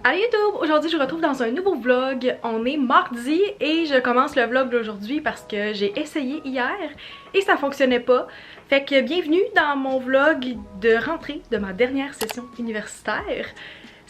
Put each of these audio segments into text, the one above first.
Allô YouTube! Aujourd'hui je vous retrouve dans un nouveau vlog. On est mardi et je commence le vlog d'aujourd'hui parce que j'ai essayé hier et ça fonctionnait pas. Fait que bienvenue dans mon vlog de rentrée de ma dernière session universitaire.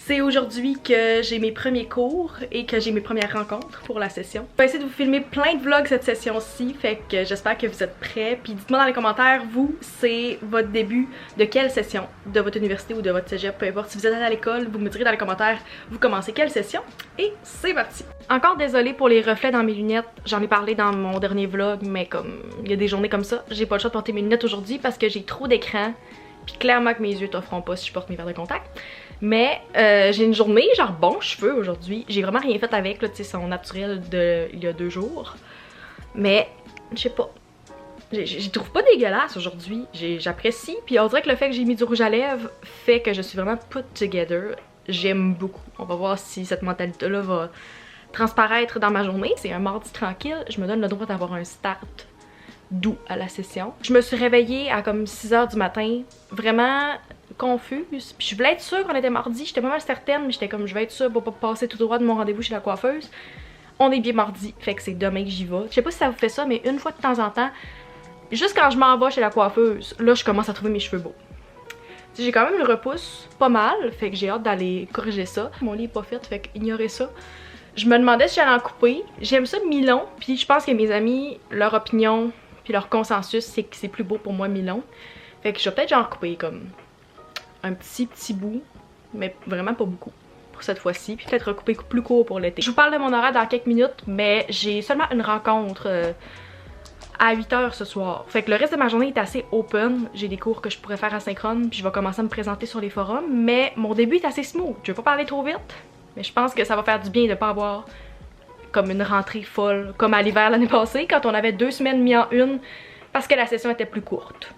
C'est aujourd'hui que j'ai mes premiers cours et que j'ai mes premières rencontres pour la session. Je vais essayer de vous filmer plein de vlogs cette session-ci, fait que j'espère que vous êtes prêts. Puis dites-moi dans les commentaires, vous, c'est votre début de quelle session de votre université ou de votre cégep, peu importe. Si vous êtes allé à l'école, vous me direz dans les commentaires, vous commencez quelle session. Et c'est parti! Encore désolée pour les reflets dans mes lunettes, j'en ai parlé dans mon dernier vlog, mais comme il y a des journées comme ça, j'ai pas le choix de porter mes lunettes aujourd'hui parce que j'ai trop d'écran. Puis clairement que mes yeux t'offront pas si je porte mes verres de contact. Mais j'ai une journée genre bon cheveux aujourd'hui. J'ai vraiment rien fait avec, là, tu sais, sont naturels de il y a 2 jours. Mais je sais pas. Je trouve pas dégueulasse aujourd'hui. J'apprécie. Puis on dirait que le fait que j'ai mis du rouge à lèvres fait que je suis vraiment put together. J'aime beaucoup. On va voir si cette mentalité-là va transparaître dans ma journée. C'est un mardi tranquille. Je me donne le droit d'avoir un start doux à la session. Je me suis réveillée à comme 6 h du matin, vraiment confuse. Puis je voulais être sûre qu'on était mardi, j'étais pas mal certaine, mais j'étais comme je vais être sûre pour pas passer tout droit de mon rendez-vous chez la coiffeuse. On est bien mardi, fait que c'est demain que j'y vais. Je sais pas si ça vous fait ça, mais une fois de temps en temps, juste quand je m'en vais chez la coiffeuse, là je commence à trouver mes cheveux beaux. J'ai quand même une repousse pas mal, fait que j'ai hâte d'aller corriger ça. Mon lit est pas fait, fait que ignorez ça. Je me demandais si j'allais en couper. J'aime ça mi-long, puis je pense que mes amis, leur opinion puis leur consensus, c'est que c'est plus beau pour moi mi-long. Fait que je vais peut-être genre couper comme un petit bout, mais vraiment pas beaucoup pour cette fois-ci. Puis peut-être recouper plus court pour l'été. Je vous parle de mon horaire dans quelques minutes, mais j'ai seulement une rencontre à 8 h ce soir. Fait que le reste de ma journée est assez open. J'ai des cours que je pourrais faire asynchrone, puis je vais commencer à me présenter sur les forums. Mais mon début est assez smooth. Je vais pas parler trop vite, mais je pense que ça va faire du bien de pas avoir comme une rentrée folle, comme à l'hiver l'année passée, quand on avait 2 semaines mis en une, parce que la session était plus courte.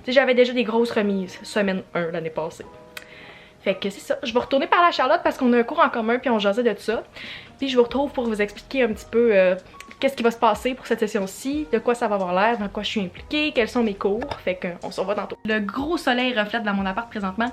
J'avais déjà des grosses remises, semaine 1 l'année passée. Fait que c'est ça, je vais retourner par la Charlotte parce qu'on a un cours en commun puis on jasait de tout ça. Puis je vous retrouve pour vous expliquer un petit peu qu'est-ce qui va se passer pour cette session-ci, de quoi ça va avoir l'air, dans quoi je suis impliquée, quels sont mes cours. Fait qu'on se revoit tantôt. Le gros soleil reflète dans mon appart présentement,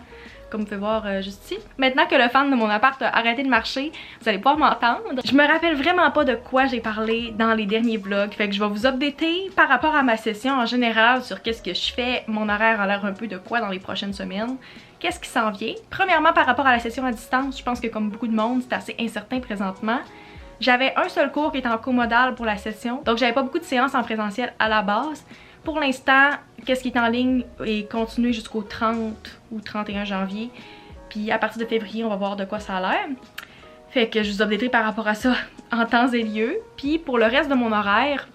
comme vous pouvez voir juste ici. Maintenant que le fan de mon appart a arrêté de marcher, vous allez pouvoir m'entendre. Je me rappelle vraiment pas de quoi j'ai parlé dans les derniers vlogs, fait que je vais vous updater par rapport à ma session en général sur qu'est-ce que je fais, mon horaire a l'air un peu de quoi dans les prochaines semaines, qu'est-ce qui s'en vient. Premièrement, par rapport à la session à distance, je pense que comme beaucoup de monde, c'est assez incertain présentement. J'avais un seul cours qui était en comodal pour la session, donc j'avais pas beaucoup de séances en présentiel à la base. Pour l'instant, qu'est-ce qui est en ligne est continué jusqu'au 30 ou 31 janvier. Puis à partir de février, on va voir de quoi ça a l'air. Fait que je vous updaterai par rapport à ça en temps et lieu. Puis pour le reste de mon horaire,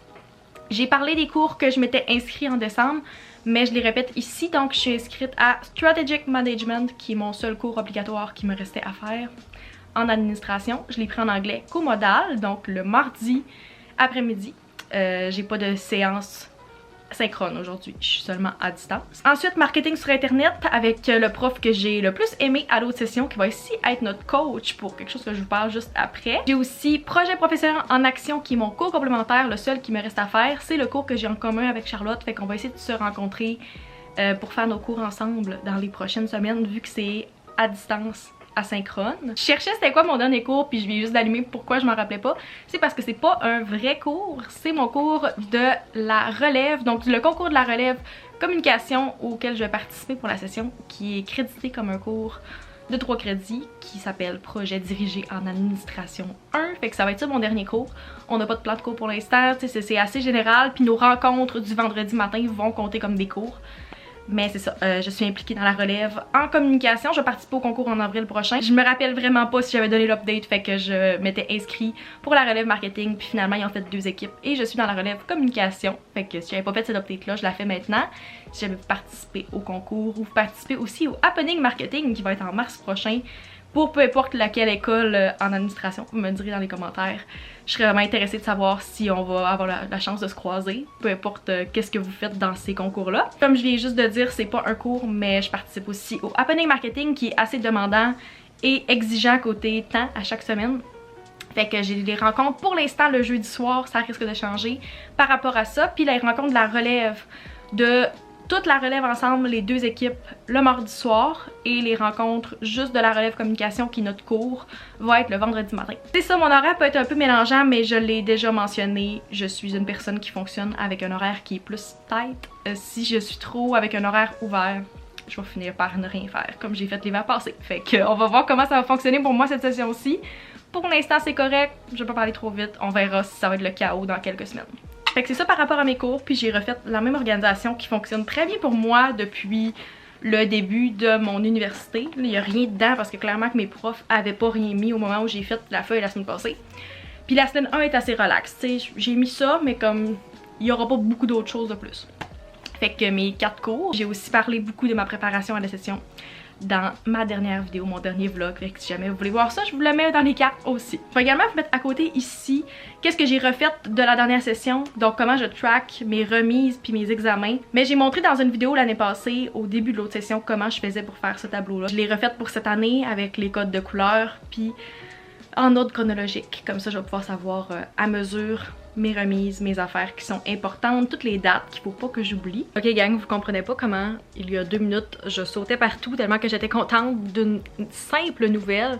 j'ai parlé des cours que je m'étais inscrite en décembre, mais je les répète ici. Donc je suis inscrite à Strategic Management, qui est mon seul cours obligatoire qui me restait à faire en administration. Je l'ai pris en anglais comodal, donc le mardi après-midi. J'ai pas de séance synchrone aujourd'hui, je suis seulement à distance. Ensuite, marketing sur internet avec le prof que j'ai le plus aimé à l'autre session, qui va ici être notre coach pour quelque chose que je vous parle juste après. J'ai aussi projet professionnel en action, qui est mon cours complémentaire, le seul qui me reste à faire. C'est le cours que j'ai en commun avec Charlotte, fait qu'on va essayer de se rencontrer pour faire nos cours ensemble dans les prochaines semaines, vu que c'est à distance asynchrone. Je cherchais c'était quoi mon dernier cours, puis je viens juste d'allumer pourquoi je m'en rappelais pas. C'est parce que c'est pas un vrai cours, c'est mon cours de la relève, donc le concours de la relève communication auquel je vais participer pour la session, qui est crédité comme un cours de 3 crédits qui s'appelle Projet dirigé en administration 1. Fait que ça va être ça mon dernier cours. On n'a pas de plan de cours pour l'instant, c'est assez général, puis nos rencontres du vendredi matin vont compter comme des cours. Mais c'est ça, je suis impliquée dans la relève en communication. Je vais participer au concours en avril prochain. Je me rappelle vraiment pas si j'avais donné l'update, fait que je m'étais inscrite pour la relève marketing. Puis finalement, ils ont fait 2 équipes et je suis dans la relève communication. Fait que si j'avais pas fait cette update-là, je la fais maintenant. Si j'avais participé au concours ou participer aussi au happening marketing qui va être en mars prochain, pour peu importe laquelle école en administration, vous me direz dans les commentaires. Je serais vraiment intéressée de savoir si on va avoir la chance de se croiser, peu importe qu'est-ce que vous faites dans ces concours-là. Comme je viens juste de dire, c'est pas un cours, mais je participe aussi au happening marketing qui est assez demandant et exigeant côté temps à chaque semaine. Fait que j'ai des rencontres pour l'instant le jeudi soir, ça risque de changer par rapport à ça. Puis les rencontres de la relève de toute la relève ensemble, les deux équipes, le mardi soir et les rencontres juste de la relève communication qui est notre cours va être le vendredi matin. C'est ça, mon horaire peut être un peu mélangeant mais je l'ai déjà mentionné, je suis une personne qui fonctionne avec un horaire qui est plus tight. Si je suis trop avec un horaire ouvert, je vais finir par ne rien faire comme j'ai fait l'hiver passé. Fait que on va voir comment ça va fonctionner pour moi cette session-ci. Pour l'instant c'est correct, je vais pas parler trop vite, on verra si ça va être le chaos dans quelques semaines. Fait que c'est ça par rapport à mes cours, puis j'ai refait la même organisation qui fonctionne très bien pour moi depuis le début de mon université. Il n'y a rien dedans parce que clairement que mes profs avaient pas rien mis au moment où j'ai fait la feuille la semaine passée. Puis la semaine 1 est assez relax, tu sais, j'ai mis ça mais comme il y aura pas beaucoup d'autres choses de plus. Fait que mes 4 cours, j'ai aussi parlé beaucoup de ma préparation à la session dans ma dernière vidéo, mon dernier vlog. Fait que si jamais vous voulez voir ça, je vous le mets dans les cartes aussi. Je vais également vous mettre à côté ici qu'est-ce que j'ai refait de la dernière session, donc comment je track mes remises puis mes examens. Mais j'ai montré dans une vidéo l'année passée, au début de l'autre session, comment je faisais pour faire ce tableau-là. Je l'ai refait pour cette année avec les codes de couleurs puis en ordre chronologique. Comme ça, je vais pouvoir savoir à mesure mes remises, mes affaires qui sont importantes, toutes les dates qu'il faut pas que j'oublie. Ok gang, vous comprenez pas comment il y a 2 minutes je sautais partout tellement que j'étais contente d'une simple nouvelle.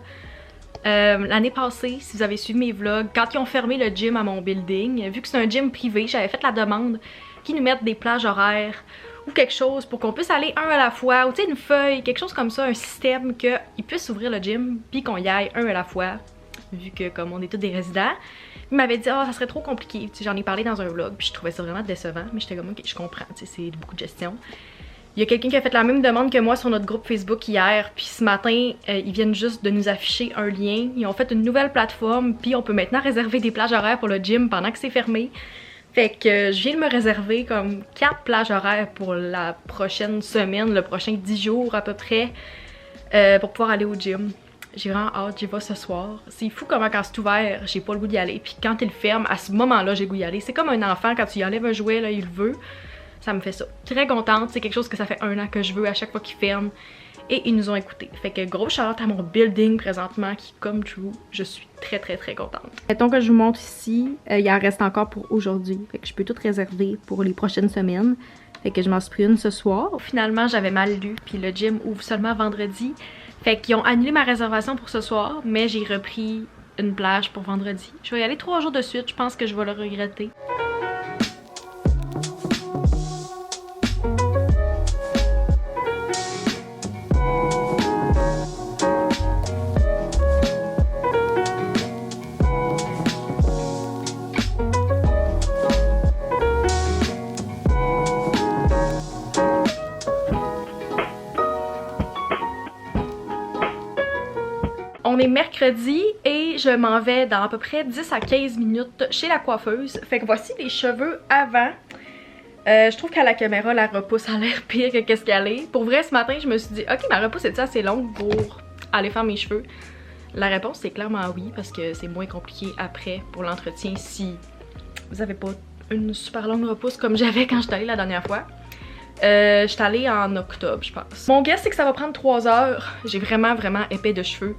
L'année passée, si vous avez suivi mes vlogs, quand ils ont fermé le gym à mon building, vu que c'est un gym privé, j'avais fait la demande qu'ils nous mettent des plages horaires ou quelque chose pour qu'on puisse aller un à la fois, ou tu sais une feuille, quelque chose comme ça, un système qu'ils puissent ouvrir le gym puis qu'on y aille un à la fois, vu que comme on est tous des résidents. Il m'avait dit oh, ça serait trop compliqué, j'en ai parlé dans un vlog puis je trouvais ça vraiment décevant, mais j'étais comme ok je comprends, c'est beaucoup de gestion. Il y a quelqu'un qui a fait la même demande que moi sur notre groupe Facebook hier, puis ce matin ils viennent juste de nous afficher un lien, ils ont fait une nouvelle plateforme puis on peut maintenant réserver des plages horaires pour le gym pendant que c'est fermé. Fait que je viens de me réserver comme 4 plages horaires pour la prochaine semaine, le prochain 10 jours à peu près, pour pouvoir aller au gym. J'ai vraiment hâte, j'y vais ce soir. C'est fou comment quand c'est ouvert, j'ai pas le goût d'y aller. Puis quand il ferme, à ce moment-là, j'ai le goût d'y aller. C'est comme un enfant, quand tu y enlèves un jouet, là, il le veut. Ça me fait ça. Très contente, c'est quelque chose que ça fait 1 an que je veux à chaque fois qu'ils ferment. Et ils nous ont écoutés. Fait que gros shout-out à mon building présentement qui come true. Je suis très contente. Mettons que je vous montre ici, il en reste encore pour aujourd'hui. Fait que je peux tout réserver pour les prochaines semaines. Fait que je m'en suis pris une ce soir. Finalement, j'avais mal lu, puis le gym ouvre seulement vendredi. Fait qu'ils ont annulé ma réservation pour ce soir, mais j'ai repris une plage pour vendredi. Je vais y aller 3 jours de suite, je pense que je vais le regretter. On est mercredi et je m'en vais dans à peu près 10 à 15 minutes chez la coiffeuse. Fait que voici les cheveux avant. Je trouve qu'à la caméra, la repousse a l'air pire que qu'est-ce qu'elle est. Pour vrai, ce matin, je me suis dit, ok, ma repousse est assez longue pour aller faire mes cheveux? La réponse, c'est clairement oui, parce que c'est moins compliqué après pour l'entretien si vous avez pas une super longue repousse comme j'avais quand j'étais allée la dernière fois. J'étais allée en octobre, je pense. Mon guess, c'est que ça va prendre 3 heures. J'ai vraiment épais de cheveux.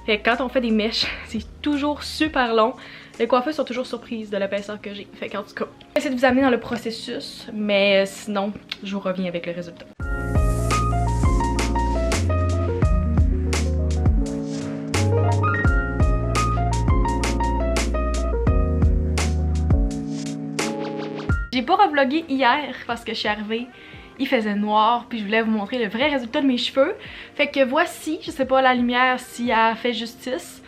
Fait que quand on fait des mèches, c'est toujours super long. Les coiffeurs sont toujours surprises de l'épaisseur que j'ai. Fait qu'en tout cas, j'essaie de vous amener dans le processus, mais sinon, je vous reviens avec le résultat. J'ai pas revlogué hier parce que je suis arrivée, il faisait noir, puis je voulais vous montrer le vrai résultat de mes cheveux. Fait que voici, je sais pas la lumière si elle fait justice,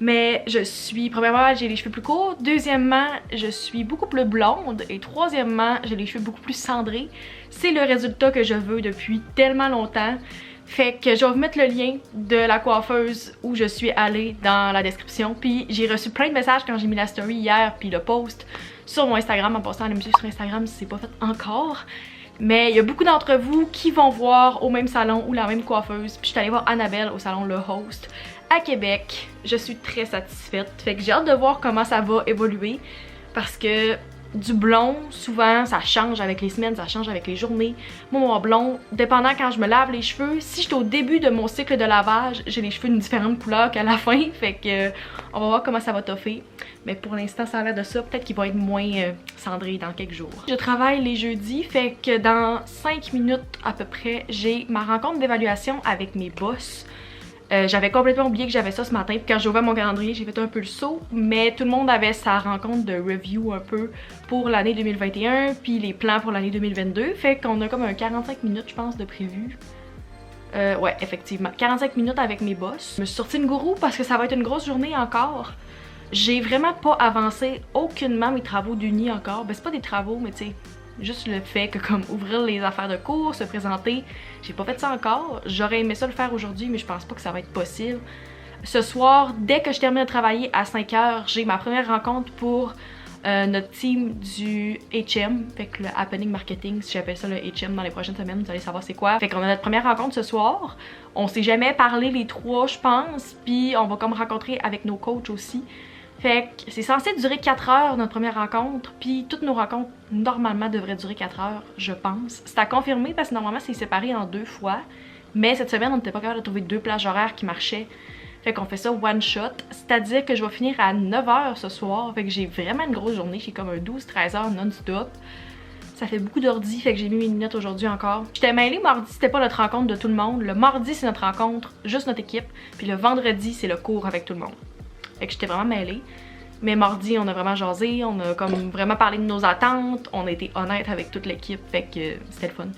mais je suis, premièrement, j'ai les cheveux plus courts, deuxièmement, je suis beaucoup plus blonde, et troisièmement, j'ai les cheveux beaucoup plus cendrés. C'est le résultat que je veux depuis tellement longtemps. Fait que je vais vous mettre le lien de la coiffeuse où je suis allée dans la description. Puis j'ai reçu plein de messages quand j'ai mis la story hier, puis le post sur mon Instagram, en passant à me suivre sur Instagram si c'est pas fait encore. Mais il y a beaucoup d'entre vous qui vont voir au même salon ou la même coiffeuse. Puis je suis allée voir Annabelle au salon Le Host à Québec. Je suis très satisfaite. Fait que j'ai hâte de voir comment ça va évoluer. Parce que du blond, souvent ça change avec les semaines, ça change avec les journées. Moi mon blond, dépendant quand je me lave les cheveux, si j'étais au début de mon cycle de lavage, j'ai les cheveux d'une différente couleur qu'à la fin, fait que on va voir comment ça va toffer. Mais pour l'instant ça a l'air de ça, peut-être qu'il va être moins cendré dans quelques jours. Je travaille les jeudis, fait que dans 5 minutes à peu près, j'ai ma rencontre d'évaluation avec mes boss. J'avais complètement oublié que j'avais ça ce matin, puis quand j'ai ouvert mon calendrier, j'ai fait un peu le saut, mais tout le monde avait sa rencontre de review un peu pour l'année 2021, puis les plans pour l'année 2022, fait qu'on a comme un 45 minutes je pense de prévu. Ouais, effectivement, 45 minutes avec mes boss. Je me suis sortie une gourou parce que ça va être une grosse journée encore. J'ai vraiment pas avancé aucunement mes travaux d'uni encore, ben c'est pas des travaux, mais tu sais, juste le fait que comme ouvrir les affaires de cours, se présenter, j'ai pas fait ça encore. J'aurais aimé ça le faire aujourd'hui, mais je pense pas que ça va être possible. Ce soir, dès que je termine de travailler à 5h, j'ai ma première rencontre pour notre team du HM, fait que le Happening Marketing, si j'appelle ça le HM dans les prochaines semaines, vous allez savoir c'est quoi. Fait qu'on a notre première rencontre ce soir. On s'est jamais parlé les trois, je pense, puis on va comme rencontrer avec nos coachs aussi. Fait que c'est censé durer 4 heures notre première rencontre, puis toutes nos rencontres normalement devraient durer 4 heures, je pense. C'est à confirmer parce que normalement c'est séparé en 2 fois, mais cette semaine on n'était pas capable de trouver 2 plages horaires qui marchaient. Fait qu'on fait ça one shot, c'est-à-dire que je vais finir à 9h ce soir, fait que j'ai vraiment une grosse journée, j'ai comme un 12-13 heures non-stop. Ça fait beaucoup d'ordi, fait que j'ai mis mes lunettes aujourd'hui encore. J'étais mêlée mardi, c'était pas notre rencontre de tout le monde. Le mardi c'est notre rencontre, juste notre équipe, puis le vendredi c'est le cours avec tout le monde. Fait que j'étais vraiment mêlée. Mais mardi, on a vraiment jasé, on a comme vraiment parlé de nos attentes, on a été honnête avec toute l'équipe, fait que c'était le fun.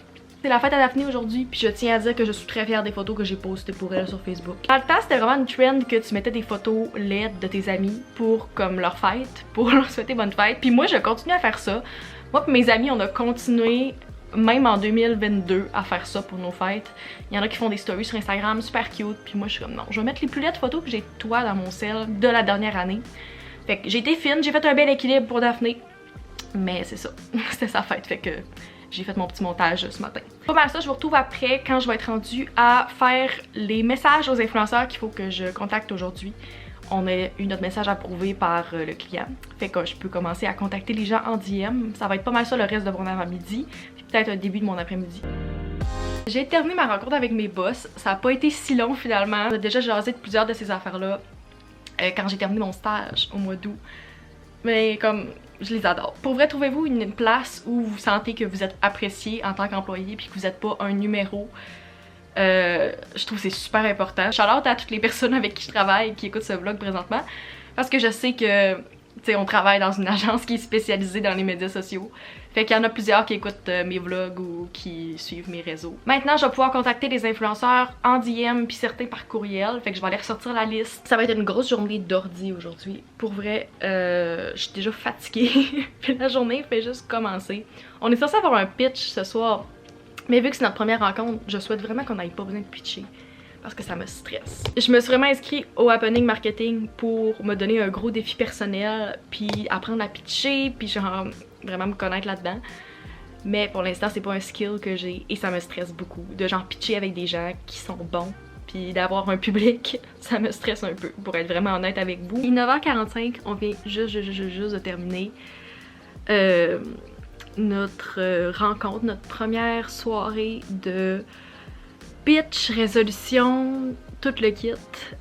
C'est la fête à Daphné aujourd'hui, puis je tiens à dire que je suis très fière des photos que j'ai postées pour elle sur Facebook. Dans le temps, c'était vraiment une trend que tu mettais des photos LED de tes amis pour comme leur fête, pour leur souhaiter bonne fête. Puis moi, je continue à faire ça. Moi et mes amis, on a continué même en 2022 à faire ça pour nos fêtes. Il y en a qui font des stories sur Instagram super cute, puis moi je suis comme non, je vais mettre les plus laides photos que j'ai de toi dans mon cell de la dernière année. Fait que j'ai été fine, j'ai fait un bel équilibre pour Daphné, mais c'est ça, c'était sa fête, fait que j'ai fait mon petit montage ce matin. Pas mal ça, je vous retrouve après quand je vais être rendue à faire les messages aux influenceurs qu'il faut que je contacte aujourd'hui. On a eu notre message approuvé par le client, fait que je peux commencer à contacter les gens en DM. Ça va être pas mal ça le reste de mon avant-midi, puis peut-être un début de mon après-midi. J'ai terminé ma rencontre avec mes boss, ça a pas été si long finalement. On a déjà jasé de plusieurs de ces affaires-là quand j'ai terminé mon stage au mois d'août. Mais comme, je les adore. Pour vrai, trouvez-vous une place où vous sentez que vous êtes apprécié en tant qu'employé puis que vous n'êtes pas un numéro. Je trouve que c'est super important. Shout-out à toutes les personnes avec qui je travaille qui écoutent ce vlog présentement parce que je sais que, tu sais, on travaille dans une agence qui est spécialisée dans les médias sociaux. Fait qu'il y en a plusieurs qui écoutent mes vlogs ou qui suivent mes réseaux. Maintenant, je vais pouvoir contacter des influenceurs en DM puis certains par courriel. Fait que je vais aller ressortir la liste. Ça va être une grosse journée d'ordi aujourd'hui. Pour vrai, je suis déjà fatiguée. Puis la journée fait juste commencer. On est censé avoir un pitch ce soir. Mais vu que c'est notre première rencontre, je souhaite vraiment qu'on n'aille pas besoin de pitcher. Parce que ça me stresse. Je me suis vraiment inscrite au Happening Marketing pour me donner un gros défi personnel, puis apprendre à pitcher, puis genre vraiment me connaître là-dedans. Mais pour l'instant, c'est pas un skill que j'ai et ça me stresse beaucoup. De genre pitcher avec des gens qui sont bons, puis d'avoir un public, ça me stresse un peu, pour être vraiment honnête avec vous. Il est 9h45, on vient juste de terminer notre rencontre, notre première soirée de pitch, résolution, tout le kit.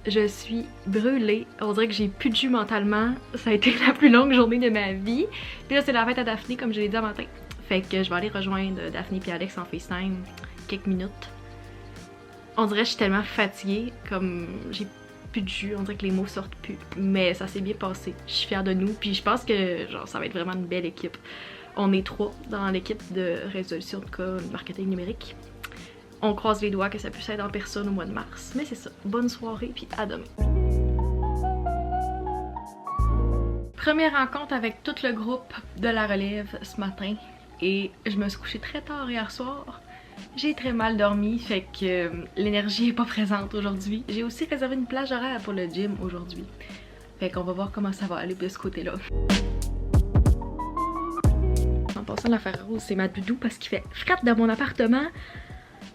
Je suis brûlée. On dirait que j'ai plus de jus mentalement. Ça a été la plus longue journée de ma vie. Puis là, c'est la fête à Daphné, comme je l'ai dit à matin. Fait que je vais aller rejoindre Daphné et Alex en FaceTime quelques minutes. On dirait que je suis tellement fatiguée, comme j'ai plus de jus, on dirait que les mots sortent plus. Mais ça s'est bien passé. Je suis fière de nous. Puis je pense que genre ça va être vraiment une belle équipe. On est 3 dans l'équipe de résolution de cas marketing numérique. On croise les doigts que ça puisse être en personne au mois de mars. Mais c'est ça. Bonne soirée puis à demain. Première rencontre avec tout le groupe de la relève ce matin. Et je me suis couchée très tard hier soir. J'ai très mal dormi, fait que l'énergie est pas présente aujourd'hui. J'ai aussi réservé une plage horaire pour le gym aujourd'hui. Fait qu'on va voir comment ça va aller de ce côté-là. En passant, l'affaire rose, c'est ma doudou parce qu'il fait fret dans mon appartement.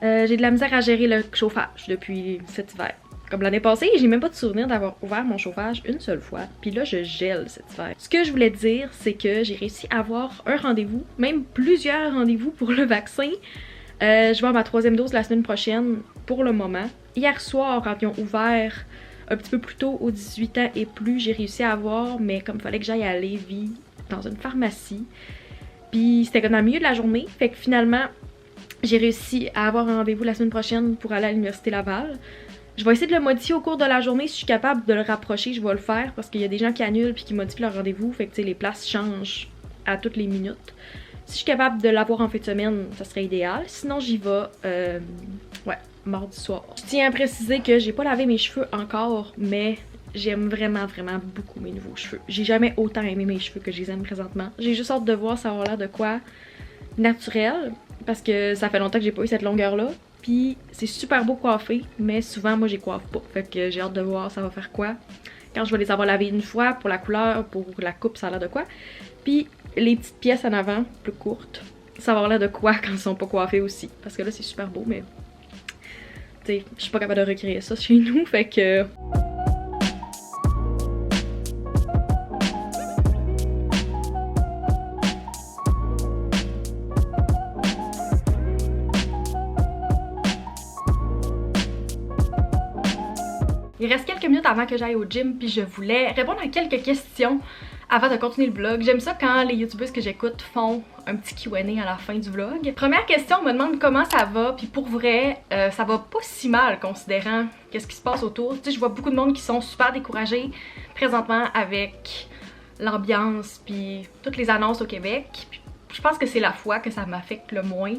J'ai de la misère à gérer le chauffage depuis cet hiver. Comme l'année passée, j'ai même pas de souvenir d'avoir ouvert mon chauffage une seule fois. Puis là, je gèle cet hiver. Ce que je voulais dire, c'est que j'ai réussi à avoir un rendez-vous, même plusieurs rendez-vous pour le vaccin. Je vais avoir ma 3e dose la semaine prochaine pour le moment. Hier soir, quand ils ont ouvert un petit peu plus tôt aux 18 ans et plus, j'ai réussi à avoir, mais comme il fallait que j'aille à Lévis, dans une pharmacie. Puis c'était comme dans le milieu de la journée, fait que finalement, j'ai réussi à avoir un rendez-vous la semaine prochaine pour aller à l'Université Laval. Je vais essayer de le modifier au cours de la journée. Si je suis capable de le rapprocher, je vais le faire parce qu'il y a des gens qui annulent puis qui modifient leur rendez-vous. Fait que tu sais, les places changent à toutes les minutes. Si je suis capable de l'avoir en fin de semaine, ça serait idéal. Sinon, j'y vais, ouais, mardi soir. Je tiens à préciser que j'ai pas lavé mes cheveux encore, mais j'aime vraiment beaucoup mes nouveaux cheveux. J'ai jamais autant aimé mes cheveux que je les aime présentement. J'ai juste hâte de voir ça avoir l'air de quoi naturel, parce que ça fait longtemps que j'ai pas eu cette longueur-là. Puis c'est super beau coiffé, mais souvent moi j'y coiffe pas. Fait que j'ai hâte de voir ça va faire quoi. Quand je vais les avoir lavés une fois, pour la couleur, pour la coupe, ça a l'air de quoi. Puis les petites pièces en avant, plus courtes, ça va avoir l'air de quoi quand ils sont pas coiffés aussi. Parce que là c'est super beau, mais tu sais, je suis pas capable de recréer ça chez nous, fait que... Il reste quelques minutes avant que j'aille au gym, puis je voulais répondre à quelques questions avant de continuer le vlog. J'aime ça quand les youtubeuses que j'écoute font un petit Q&A à la fin du vlog. Première question, on me demande comment ça va, puis pour vrai, ça va pas si mal considérant qu'est-ce qui se passe autour. Tu sais, je vois beaucoup de monde qui sont super découragés présentement avec l'ambiance puis toutes les annonces au Québec. Puis je pense que c'est la fois que ça m'affecte le moins.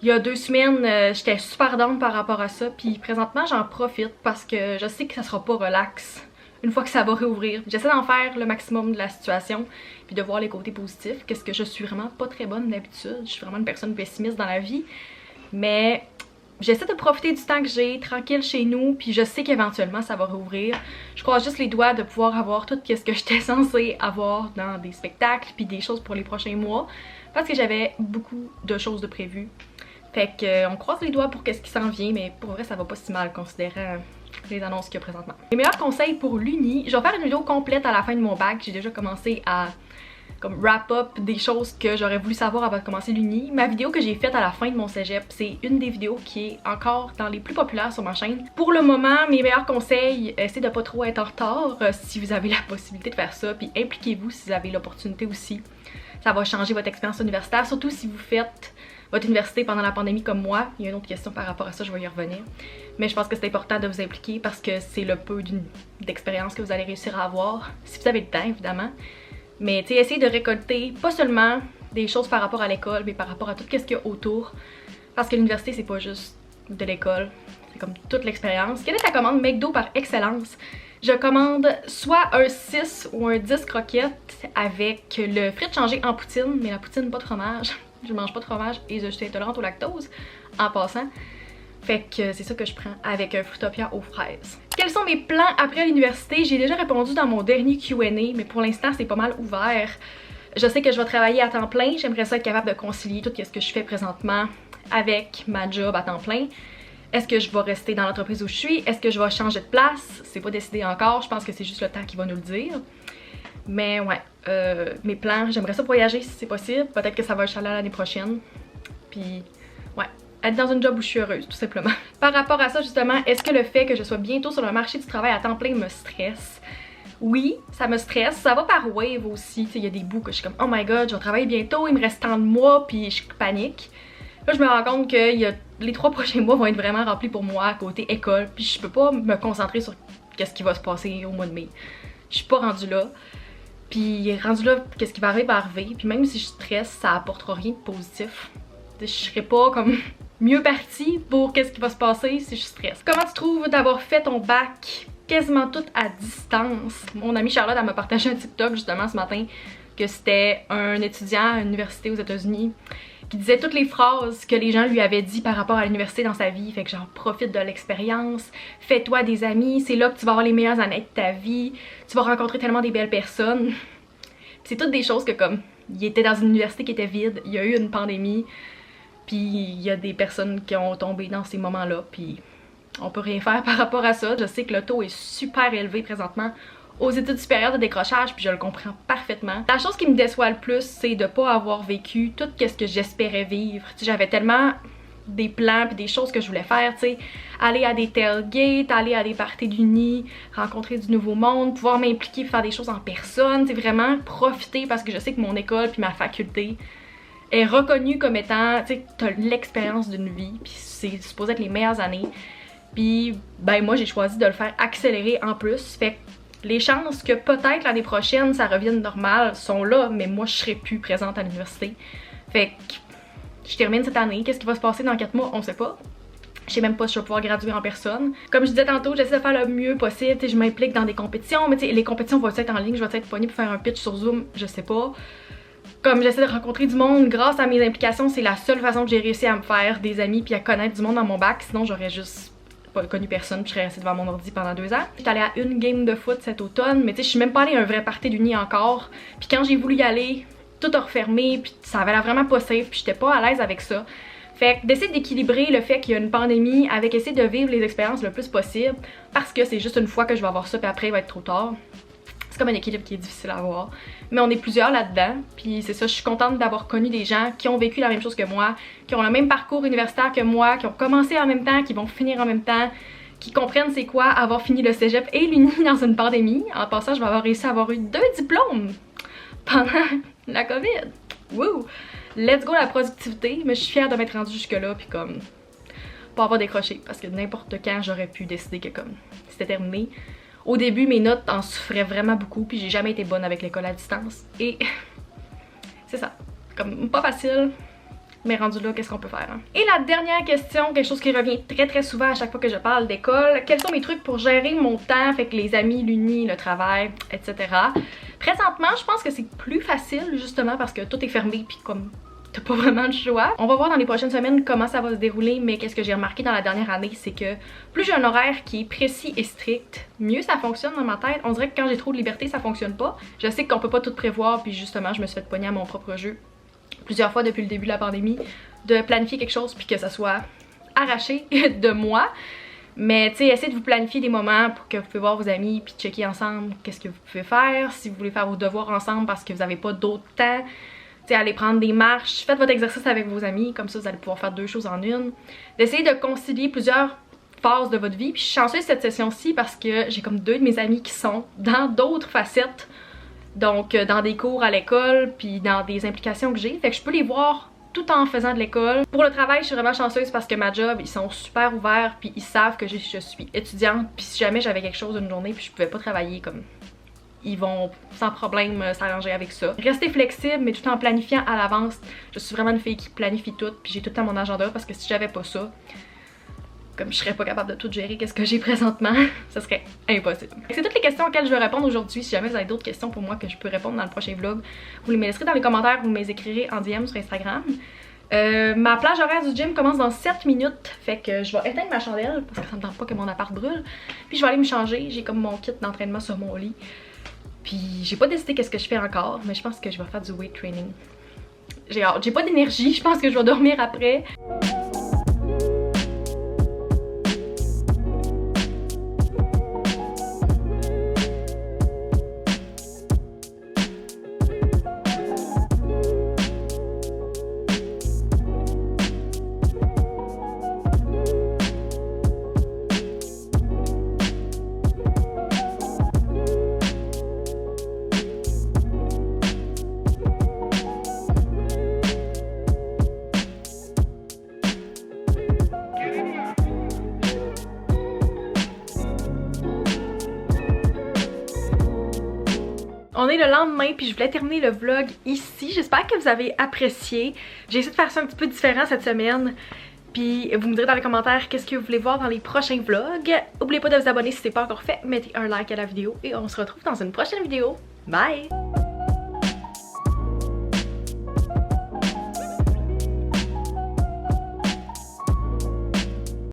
Il y a 2 semaines, j'étais super down par rapport à ça, puis présentement j'en profite parce que je sais que ça sera pas relax une fois que ça va réouvrir. J'essaie d'en faire le maximum de la situation, puis de voir les côtés positifs, qu'est-ce que je suis vraiment pas très bonne d'habitude. Je suis vraiment une personne pessimiste dans la vie, mais j'essaie de profiter du temps que j'ai, tranquille chez nous, puis je sais qu'éventuellement ça va réouvrir. Je croise juste les doigts de pouvoir avoir tout ce que j'étais censée avoir dans des spectacles, puis des choses pour les prochains mois, parce que j'avais beaucoup de choses de prévues. Fait qu'on croise les doigts pour qu'est-ce qui s'en vient, mais pour vrai ça va pas si mal considérant les annonces qu'il y a présentement. Les meilleurs conseils pour l'uni, je vais faire une vidéo complète à la fin de mon bac. J'ai déjà commencé à comme wrap up des choses que j'aurais voulu savoir avant de commencer l'uni. Ma vidéo que j'ai faite à la fin de mon cégep, c'est une des vidéos qui est encore dans les plus populaires sur ma chaîne. Pour le moment, mes meilleurs conseils, c'est de pas trop être en retard si vous avez la possibilité de faire ça, puis impliquez-vous si vous avez l'opportunité aussi. Ça va changer votre expérience universitaire, surtout si vous faites votre université pendant la pandémie comme moi. Il y a une autre question par rapport à ça, je vais y revenir. Mais je pense que c'est important de vous impliquer parce que c'est le peu d'expérience que vous allez réussir à avoir, si vous avez le temps évidemment. Mais tu sais, essayez de récolter pas seulement des choses par rapport à l'école, mais par rapport à tout ce qu'il y a autour. Parce que l'université, c'est pas juste de l'école, c'est comme toute l'expérience. Quelle est ta commande McDo par excellence? Je commande soit un 6 ou un 10 croquettes avec le frit changé en poutine, mais la poutine pas de fromage. Je mange pas de fromage et je suis intolérante au lactose en passant. Fait que c'est ça que je prends avec un Fruitopia aux fraises. Quels sont mes plans après l'université? J'ai déjà répondu dans mon dernier Q&A, mais pour l'instant c'est pas mal ouvert. Je sais que je vais travailler à temps plein. J'aimerais ça être capable de concilier tout ce que je fais présentement avec ma job à temps plein. Est-ce que je vais rester dans l'entreprise où je suis? Est-ce que je vais changer de place? C'est pas décidé encore. Je pense que c'est juste le temps qui va nous le dire. Mais ouais, mes plans, j'aimerais ça voyager si c'est possible. Peut-être que ça va être l'année prochaine. Puis ouais, être dans une job où je suis heureuse, tout simplement. Par rapport à ça justement, est-ce que le fait que je sois bientôt sur le marché du travail à temps plein me stresse? Oui, ça me stresse. Ça va par wave aussi. Il y a des bouts que je suis comme oh my god, je vais travailler bientôt, il me reste tant de mois, puis je panique. Là, je me rends compte que les 3 prochains mois vont être vraiment remplis pour moi côté école, puis je peux pas me concentrer sur qu'est-ce qui va se passer au mois de mai. Je suis pas rendue là. Puis rendu là, qu'est-ce qui va arriver, puis même si je stresse, ça apportera rien de positif. Je serai pas comme mieux partie pour qu'est-ce qui va se passer si je stresse. Comment tu trouves d'avoir fait ton bac quasiment tout à distance? Mon amie Charlotte, elle m'a partagé un TikTok justement ce matin que c'était un étudiant à l'université aux États-Unis qui disait toutes les phrases que les gens lui avaient dit par rapport à l'université dans sa vie. Fait que genre, profite de l'expérience, fais-toi des amis, c'est là que tu vas avoir les meilleures années de ta vie, tu vas rencontrer tellement des belles personnes. C'est toutes des choses que comme, il était dans une université qui était vide, il y a eu une pandémie, puis il y a des personnes qui ont tombé dans ces moments-là, puis on peut rien faire par rapport à ça. Je sais que le taux est super élevé présentement aux études supérieures de décrochage, puis je le comprends parfaitement. La chose qui me déçoit le plus, c'est de pas avoir vécu tout ce que j'espérais vivre. J'avais tellement des plans puis des choses que je voulais faire, tu sais, aller à des tailgates, aller à des parties d'uni, rencontrer du nouveau monde, pouvoir m'impliquer, faire des choses en personne, tu sais, vraiment profiter parce que je sais que mon école puis ma faculté est reconnue comme étant, tu sais, t'as l'expérience d'une vie, puis c'est supposé être les meilleures années. Puis ben moi j'ai choisi de le faire accélérer en plus, fait que les chances que peut-être l'année prochaine ça revienne normal sont là, mais moi je serai plus présente à l'université. Fait que je termine cette année, qu'est-ce qui va se passer dans 4 mois, on sait pas. Je sais même pas si je vais pouvoir graduer en personne. Comme je disais tantôt, j'essaie de faire le mieux possible, je m'implique dans des compétitions, mais les compétitions vont être en ligne, je vais être pognée pour faire un pitch sur Zoom, je sais pas. Comme j'essaie de rencontrer du monde grâce à mes implications, c'est la seule façon que j'ai réussi à me faire des amis puis à connaître du monde dans mon bac, sinon j'aurais juste pas connu personne puis je serais restée devant mon ordi pendant 2 ans. J'étais allée à une game de foot cet automne, mais tu sais, je suis même pas allée à un vrai party d'uni encore. Puis quand j'ai voulu y aller, tout a refermé, puis ça avait l'air vraiment pas safe, puis j'étais pas à l'aise avec ça. Fait que d'essayer d'équilibrer le fait qu'il y a une pandémie avec essayer de vivre les expériences le plus possible, parce que c'est juste une fois que je vais avoir ça, puis après il va être trop tard. C'est comme un équilibre qui est difficile à avoir. Mais on est plusieurs là-dedans, puis c'est ça, je suis contente d'avoir connu des gens qui ont vécu la même chose que moi, qui ont le même parcours universitaire que moi, qui ont commencé en même temps, qui vont finir en même temps, qui comprennent c'est quoi avoir fini le cégep et l'uni dans une pandémie. En passant, je vais avoir réussi à avoir eu 2 diplômes pendant la COVID. Wouh! Let's go la productivité, mais je suis fière de m'être rendue jusque-là, puis comme pas avoir décroché, parce que n'importe quand j'aurais pu décider que comme c'était terminé. Au début, mes notes en souffraient vraiment beaucoup, puis j'ai jamais été bonne avec l'école à distance. Et c'est ça, comme pas facile, mais rendu là, qu'est-ce qu'on peut faire? Hein? Et la dernière question, quelque chose qui revient très souvent à chaque fois que je parle d'école, quels sont mes trucs pour gérer mon temps, fait que les amis, l'uni, le travail, etc. Présentement, je pense que c'est plus facile, justement, parce que tout est fermé, puis comme t'as pas vraiment le choix. On va voir dans les prochaines semaines comment ça va se dérouler, mais qu'est-ce que j'ai remarqué dans la dernière année, c'est que plus j'ai un horaire qui est précis et strict, mieux ça fonctionne dans ma tête. On dirait que quand j'ai trop de liberté, ça fonctionne pas. Je sais qu'on peut pas tout prévoir, puis justement, je me suis fait pogner à mon propre jeu plusieurs fois depuis le début de la pandémie, de planifier quelque chose puis que ça soit arraché de moi. Mais tu sais, essayez de vous planifier des moments pour que vous pouvez voir vos amis puis checker ensemble qu'est-ce que vous pouvez faire. Si vous voulez faire vos devoirs ensemble parce que vous n'avez pas d'autre temps, tu sais, allez prendre des marches, faites votre exercice avec vos amis, comme ça vous allez pouvoir faire 2 choses en une. D'essayer de concilier plusieurs phases de votre vie. Puis je suis chanceuse cette session-ci parce que j'ai comme 2 de mes amis qui sont dans d'autres facettes. Donc dans des cours à l'école, puis dans des implications que j'ai. Fait que je peux les voir tout en faisant de l'école. Pour le travail, je suis vraiment chanceuse parce que ma job, ils sont super ouverts, puis ils savent que je suis étudiante. Puis si jamais j'avais quelque chose une journée, puis je pouvais pas travailler, comme ils vont sans problème s'arranger avec ça. Rester flexible, mais tout en planifiant à l'avance. Je suis vraiment une fille qui planifie tout, puis j'ai tout le temps mon agenda parce que si j'avais pas ça, comme je serais pas capable de tout gérer, qu'est-ce que j'ai présentement, ce serait impossible. C'est toutes les questions auxquelles je veux répondre aujourd'hui. Si jamais vous avez d'autres questions pour moi que je peux répondre dans le prochain vlog, vous les laisserez dans les commentaires ou vous me les écrirez en DM sur Instagram. Ma plage horaire du gym commence dans 7 minutes, fait que je vais éteindre ma chandelle parce que ça me tente pas que mon appart brûle. Puis je vais aller me changer, j'ai comme mon kit d'entraînement sur mon lit. Puis j'ai pas décidé qu'est-ce que je fais encore, mais je pense que je vais faire du weight training. J'ai hâte, j'ai pas d'énergie, je pense que je vais dormir après. On est le lendemain puis je voulais terminer le vlog ici. J'espère que vous avez apprécié. J'ai essayé de faire ça un petit peu différent cette semaine. Puis vous me direz dans les commentaires qu'est-ce que vous voulez voir dans les prochains vlogs. N'oubliez pas de vous abonner si ce n'est pas encore fait. Mettez un like à la vidéo et on se retrouve dans une prochaine vidéo. Bye!